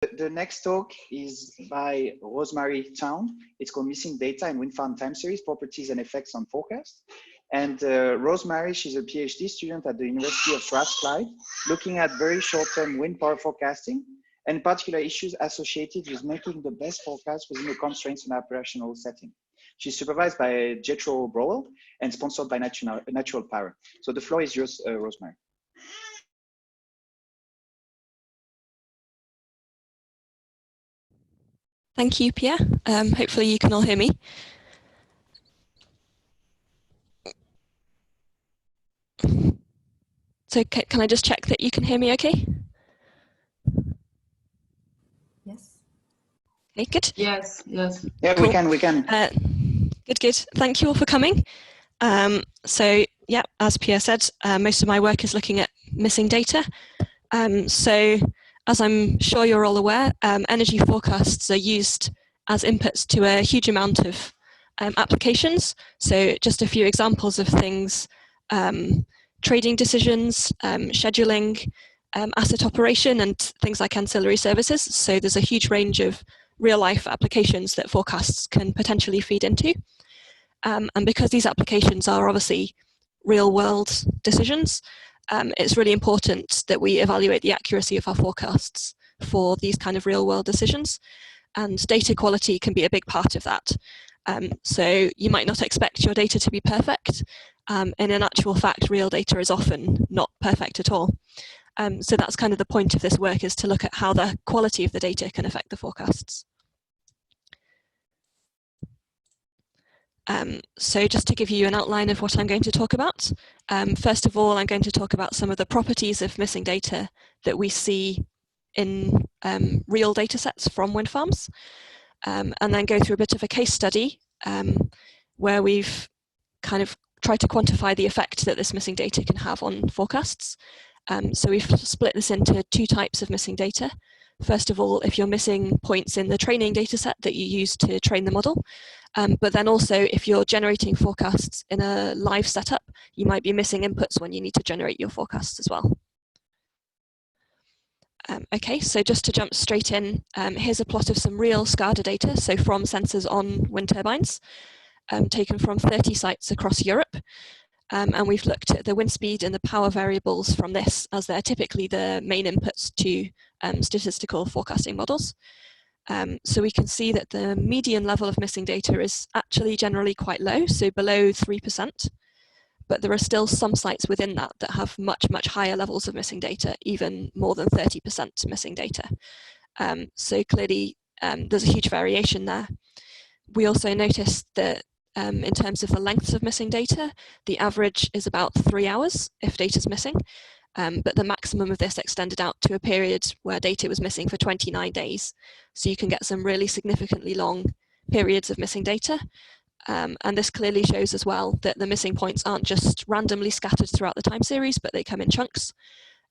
The next talk is by Rosemary Tawn. It's called Missing Data in Wind Farm Time Series, Properties and Effects on Forecast. And Rosemary, she's a PhD student at the University of Strathclyde, looking at very short-term wind power forecasting, and particular issues associated with making the best forecast within the constraints in an operational setting. She's supervised by Jethro Browell and sponsored by Natural Power. So the floor is yours, Rosemary. Thank you, Pierre. Hopefully you can all hear me. So can I just check that you can hear me okay? Yes. Okay, good. Yes, yes. Yeah, cool. we can. Good. Thank you all for coming. So yeah, as Pierre said, most of my work is looking at missing data. So as I'm sure you're all aware, energy forecasts are used as inputs to a huge amount of applications. So just a few examples of things: trading decisions, scheduling, asset operation, and things like ancillary services. So there's a huge range of real-life applications that forecasts can potentially feed into. And because these applications are obviously real-world decisions, it's really important that we evaluate the accuracy of our forecasts for these kind of real-world decisions. And data quality can be a big part of that. So you might not expect your data to be perfect. And in actual fact, real data is often not perfect at all. So that's kind of the point of this work, is to look at how the quality of the data can affect the forecasts. So just to give you an outline of what I'm going to talk about, first of all, I'm going to talk about some of the properties of missing data that we see in real data sets from wind farms, and then go through a bit of a case study where we've kind of tried to quantify the effect that this missing data can have on forecasts. So we've split this into two types of missing data. First of all, if you're missing points in the training data set that you use to train the model, but then also if you're generating forecasts in a live setup, you might be missing inputs when you need to generate your forecasts as well. Okay, so just to jump straight in, here's a plot of some real SCADA data, so from sensors on wind turbines, taken from 30 sites across Europe. And we've looked at the wind speed and the power variables from this, as they're typically the main inputs to statistical forecasting models. So we can see that the median level of missing data is actually generally quite low, so below 3%. But there are still some sites within that that have much, much higher levels of missing data, even more than 30% missing data. So clearly, there's a huge variation there. We also noticed that in terms of the lengths of missing data, the average is about 3 hours if data's missing, but the maximum of this extended out to a period where data was missing for 29 days. So you can get some really significantly long periods of missing data. And this clearly shows as well that the missing points aren't just randomly scattered throughout the time series, but they come in chunks.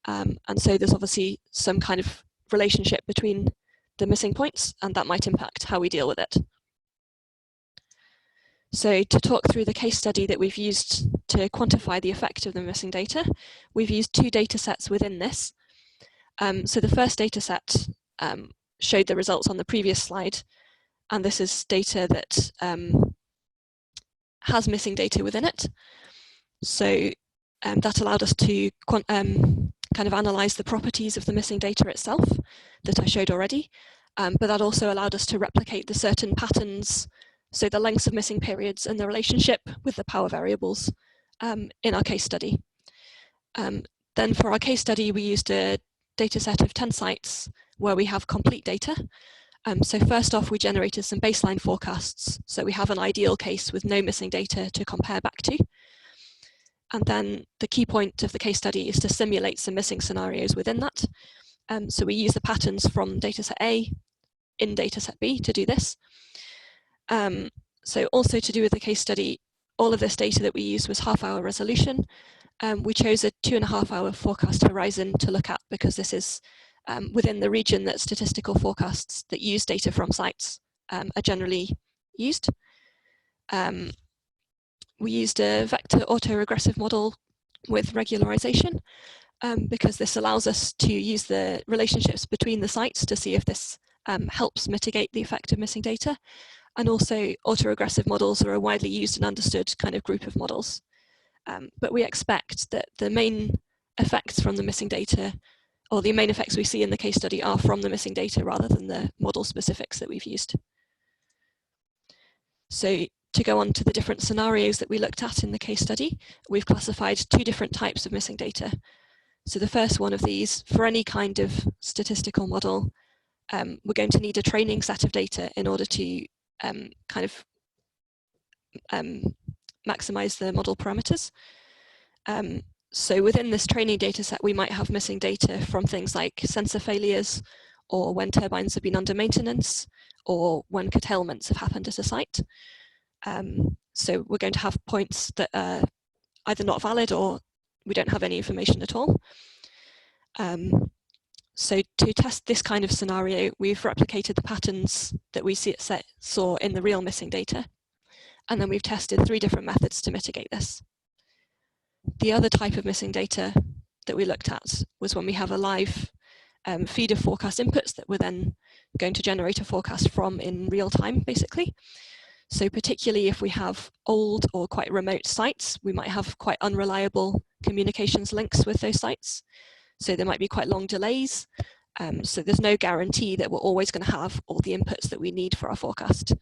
And so there's obviously some kind of relationship between the missing points, and that might impact how we deal with it. So to talk through the case study that we've used to quantify the effect of the missing data, we've used two data sets within this. So the first data set showed the results on the previous slide, and this is data that has missing data within it. So that allowed us to kind of analyze the properties of the missing data itself that I showed already, but that also allowed us to replicate the certain patterns, so the lengths of missing periods and the relationship with the power variables in our case study. Then for our case study, we used a data set of 10 sites where we have complete data. So first off, we generated some baseline forecasts. So we have an ideal case with no missing data to compare back to. And then the key point of the case study is to simulate some missing scenarios within that. So we use the patterns from dataset A in dataset B to do this. So also to do with the case study, all of this data that we used was half-hour resolution. We chose a 2.5-hour forecast horizon to look at because this is within the region that statistical forecasts that use data from sites are generally used. We used a vector autoregressive model with regularization, because this allows us to use the relationships between the sites to see if this helps mitigate the effect of missing data. And also autoregressive models are a widely used and understood kind of group of models. But we expect that the main effects from the missing data, or the main effects we see in the case study, are from the missing data rather than the model specifics that we've used. So to go on to the different scenarios that we looked at in the case study, we've classified 2 different types of missing data. So the first one of these, for any kind of statistical model, we're going to need a training set of data in order to kind of maximize the model parameters. So within this training data set, we might have missing data from things like sensor failures, or when turbines have been under maintenance, or when curtailments have happened at a site. So we're going to have points that are either not valid or we don't have any information at all. So to test this kind of scenario, we've replicated the patterns that we saw in the real missing data. And then we've tested 3 different methods to mitigate this. The other type of missing data that we looked at was when we have a live feed of forecast inputs that we're then going to generate a forecast from in real time, basically. So particularly if we have old or quite remote sites, we might have quite unreliable communications links with those sites. So there might be quite long delays. So there's no guarantee that we're always going to have all the inputs that we need for our forecast.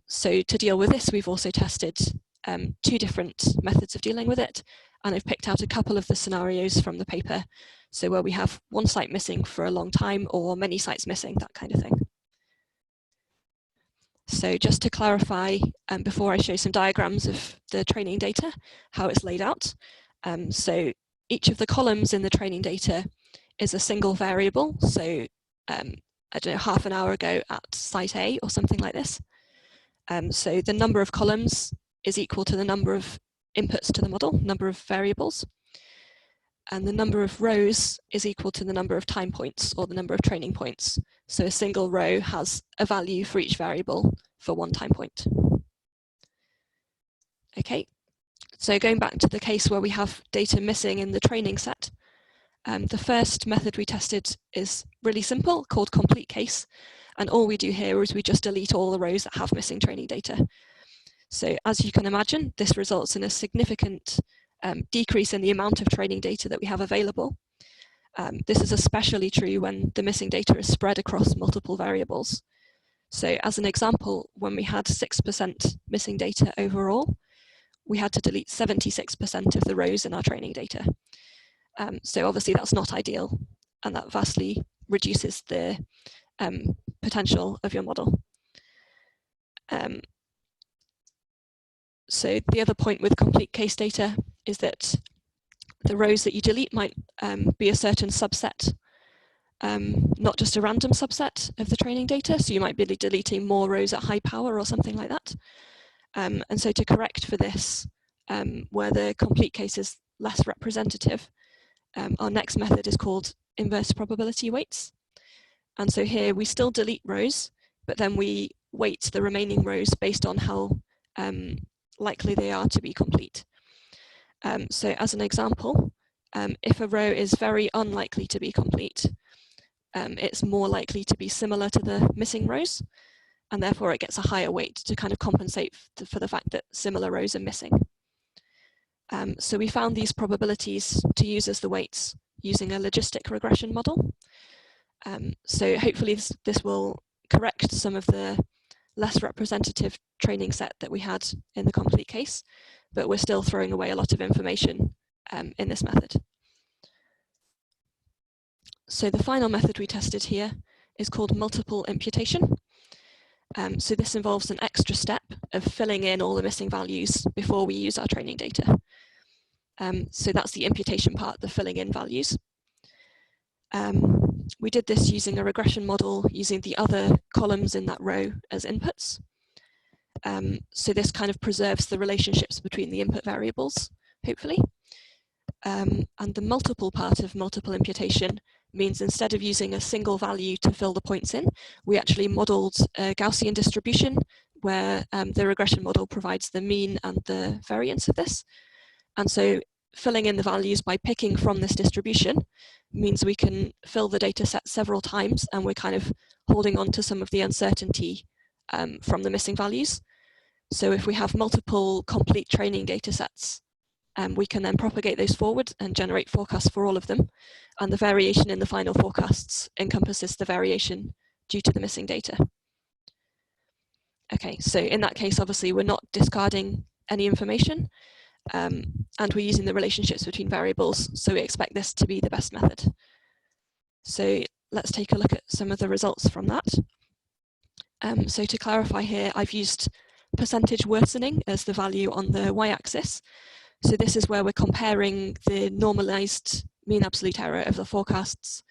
So to deal with this, we've also tested 2 different methods of dealing with it. And I've picked out a couple of the scenarios from the paper. So where we have one site missing for a long time or many sites missing, that kind of thing. So just to clarify, before I show some diagrams of the training data, how it's laid out. So each of the columns in the training data is a single variable. So I don't know, half an hour ago at site A or something like this. So the number of columns is equal to the number of inputs to the model, number of variables. And the number of rows is equal to the number of time points or the number of training points. So a single row has a value for each variable for 1 time point. Okay, so going back to the case where we have data missing in the training set, the first method we tested is really simple, called complete case. And all we do here is we just delete all the rows that have missing training data. So as you can imagine, this results in a significant decrease in the amount of training data that we have available. This is especially true when the missing data is spread across multiple variables. So as an example, when we had 6% missing data overall, we had to delete 76% of the rows in our training data. So obviously that's not ideal, and that vastly reduces the potential of your model. So the other point with complete case data is that the rows that you delete might be a certain subset, not just a random subset of the training data. So you might be deleting more rows at high power or something like that. And so to correct for this, where the complete case is less representative, our next method is called inverse probability weights. And so here we still delete rows, but then we weight the remaining rows based on how likely they are to be complete. So as an example, if a row is very unlikely to be complete, it's more likely to be similar to the missing rows, and therefore it gets a higher weight to kind of compensate for the fact that similar rows are missing. So we found these probabilities to use as the weights using a logistic regression model. So hopefully this will correct some of the less representative training set that we had in the complete case, but we're still throwing away a lot of information in this method. So the final method we tested here is called multiple imputation. So this involves an extra step of filling in all the missing values before we use our training data. So that's the imputation part, the filling in values. We did this using a regression model using the other columns in that row as inputs. So this kind of preserves the relationships between the input variables, hopefully. And the multiple part of multiple imputation means instead of using a single value to fill the points in, we actually modeled a Gaussian distribution where the regression model provides the mean and the variance of this. And so filling in the values by picking from this distribution means we can fill the data set several times, and we're kind of holding on to some of the uncertainty from the missing values. So if we have multiple complete training data sets, we can then propagate those forward and generate forecasts for all of them. And the variation in the final forecasts encompasses the variation due to the missing data. Okay, so in that case, obviously, we're not discarding any information, and we're using the relationships between variables, so we expect this to be the best method. So let's take a look at some of the results from that. So to clarify here, I've used percentage worsening as the value on the y-axis. So this is where we're comparing the normalized mean absolute error of the forecasts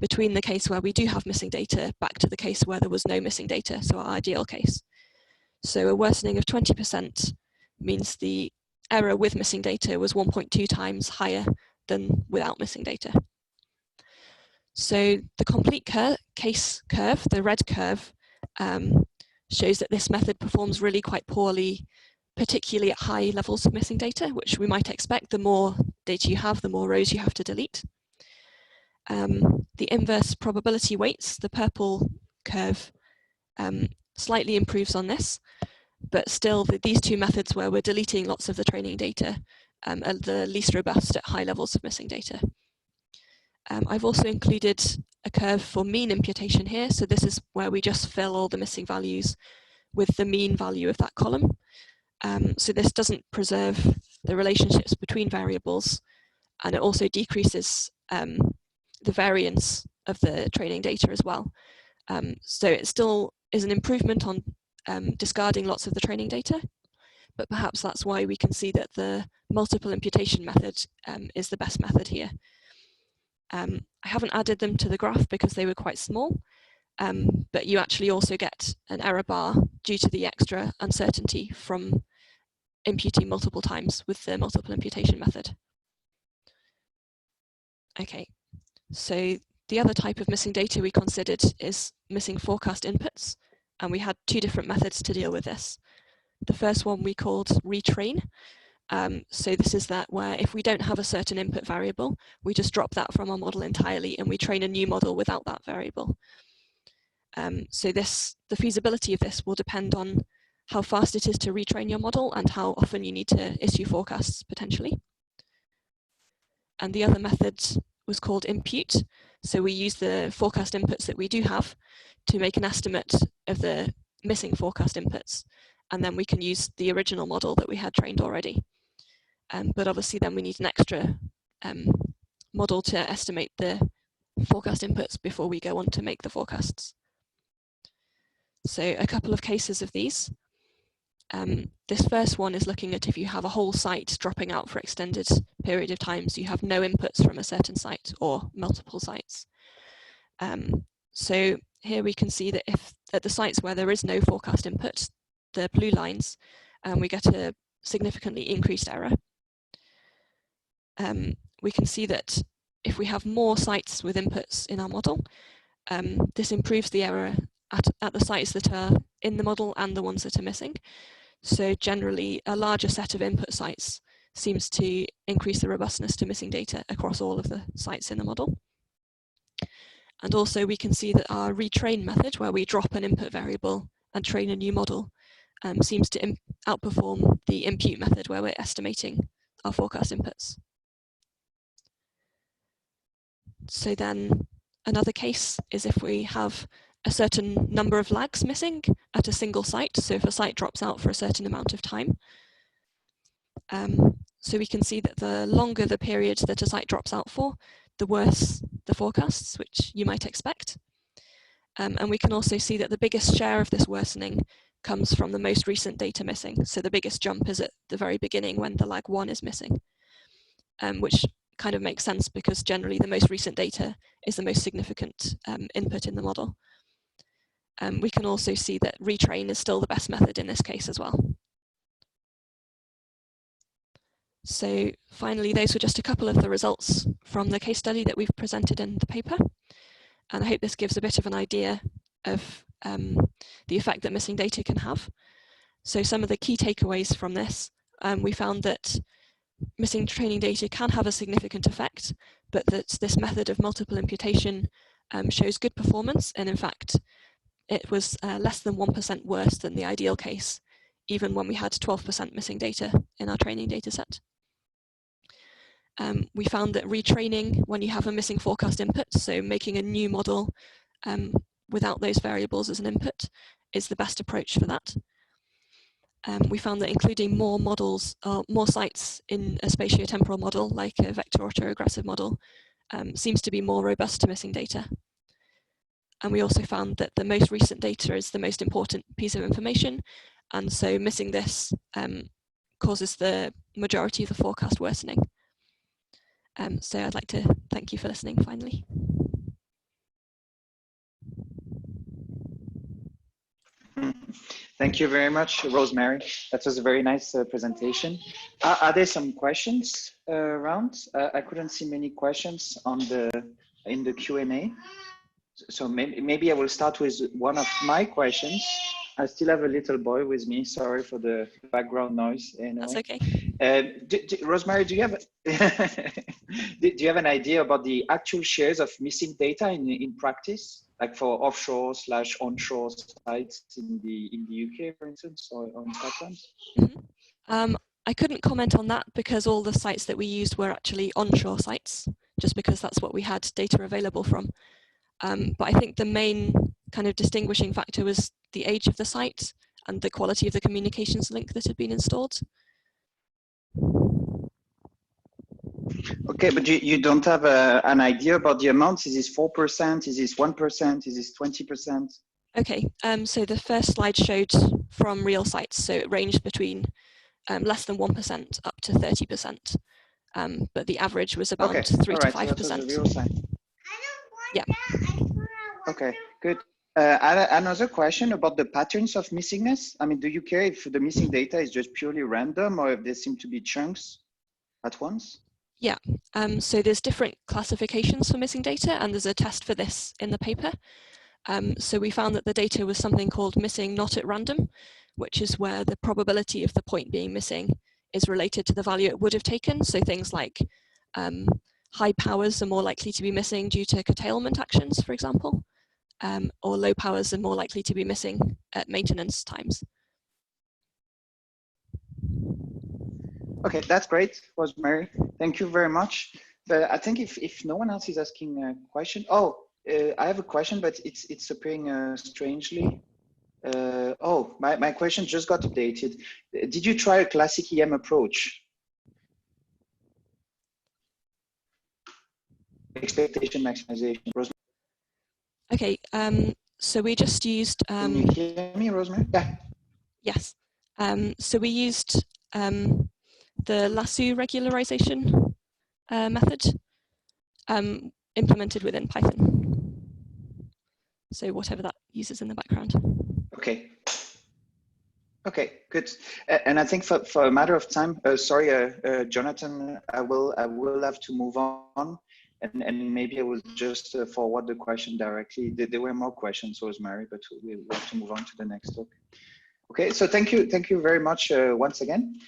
between the case where we do have missing data back to the case where there was no missing data, so our ideal case. So a worsening of 20% means the error with missing data was 1.2 times higher than without missing data. So the complete case curve, the red curve, shows that this method performs really quite poorly, particularly at high levels of missing data, which we might expect. The more data you have, the more rows you have to delete. The inverse probability weights, the purple curve, slightly improves on this, but still these two methods where we're deleting lots of the training data are the least robust at high levels of missing data. I've also included a curve for mean imputation here. So this is where we just fill all the missing values with the mean value of that column. So this doesn't preserve the relationships between variables, and it also decreases the variance of the training data as well. So it still is an improvement on discarding lots of the training data, but perhaps that's why we can see that the multiple imputation method is the best method here. I haven't added them to the graph because they were quite small, but you actually also get an error bar due to the extra uncertainty from imputing multiple times with the multiple imputation method. Okay, so the other type of missing data we considered is missing forecast inputs, and we had two different methods to deal with this. The first one we called retrain. So this is that where if we don't have a certain input variable, we just drop that from our model entirely and we train a new model without that variable. So the feasibility of this will depend on how fast it is to retrain your model and how often you need to issue forecasts potentially. And the other method was called Impute. So we use the forecast inputs that we do have to make an estimate of the missing forecast inputs. And then we can use the original model that we had trained already. But obviously then we need an extra model to estimate the forecast inputs before we go on to make the forecasts. So a couple of cases of these. This first one is looking at if you have a whole site dropping out for extended period of time, so you have no inputs from a certain site or multiple sites. So here we can see that if at the sites where there is no forecast input, the blue lines, we get a significantly increased error. We can see that if we have more sites with inputs in our model, this improves the error at the sites that are in the model and the ones that are missing. So generally, a larger set of input sites seems to increase the robustness to missing data across all of the sites in the model. And also we can see that our retrain method, where we drop an input variable and train a new model, seems to outperform the impute method, where we're estimating our forecast inputs. So then another case is if we have a certain number of lags missing at a single site. So if a site drops out for a certain amount of time. So we can see that the longer the period that a site drops out for, the worse the forecasts, which you might expect. And we can also see that the biggest share of this worsening comes from the most recent data missing. So the biggest jump is at the very beginning when the lag 1 is missing, which kind of makes sense because generally the most recent data is the most significant input in the model. We can also see that retrain is still the best method in this case as well. So finally, those were just a couple of the results from the case study that we've presented in the paper. And I hope this gives a bit of an idea of the effect that missing data can have. So some of the key takeaways from this, we found that missing training data can have a significant effect, but that this method of multiple imputation shows good performance, and in fact, it was less than 1% worse than the ideal case, even when we had 12% missing data in our training data set. We found that retraining when you have a missing forecast input, so making a new model without those variables as an input, is the best approach for that. We found that including more models, or more sites in a spatiotemporal model, like a vector autoregressive model, seems to be more robust to missing data. And we also found that the most recent data is the most important piece of information, and so missing this causes the majority of the forecast worsening. So I'd like to thank you for listening finally. Thank you very much, Rosemary. That was a very nice presentation. Are there some questions around? I couldn't see many questions on in the Q&A. So maybe I will start with one of my questions. I still have a little boy with me. Sorry for the background noise. Anyway. That's okay. Rosemary, do you have do you have an idea about the actual shares of missing data in practice, like for offshore/onshore sites in the UK, for instance, or in Scotland? Mm-hmm. I couldn't comment on that because all the sites that we used were actually onshore sites, just because that's what we had data available from. But I think the main kind of distinguishing factor was the age of the site and the quality of the communications link that had been installed. Okay, but you don't have an idea about the amounts? Is this 4%? Is this 1%? Is this 20%? Okay, so the first slide showed from real sites, so it ranged between less than 1% up to 30%, but the average was about 3 to 5%. So that was a real site. Yeah. Okay, good. Another question about the patterns of missingness. I mean, do you care if the missing data is just purely random or if there seem to be chunks at once? Yeah, so there's different classifications for missing data, and there's a test for this in the paper. So we found that the data was something called missing not at random, which is where the probability of the point being missing is related to the value it would have taken. So things like high powers are more likely to be missing due to curtailment actions, for example, or low powers are more likely to be missing at maintenance times. Okay, that's great, Rosemary. Thank you very much. But I think if no one else is asking a question, I have a question, but it's appearing strangely. My question just got updated. Did you try a classic EM approach? Expectation maximization. Rosemary? Okay, so we just used... Can you hear me, Rosemary? Yeah. Yes. So we used the lasso regularization method implemented within Python. So whatever that uses in the background. Okay. Okay, good. And I think for a matter of time, sorry, Jonathan, I will have to move on, and maybe I will just forward the question directly. There were more questions, Rosemary, but we'll have to move on to the next talk. Okay, so thank you very much once again.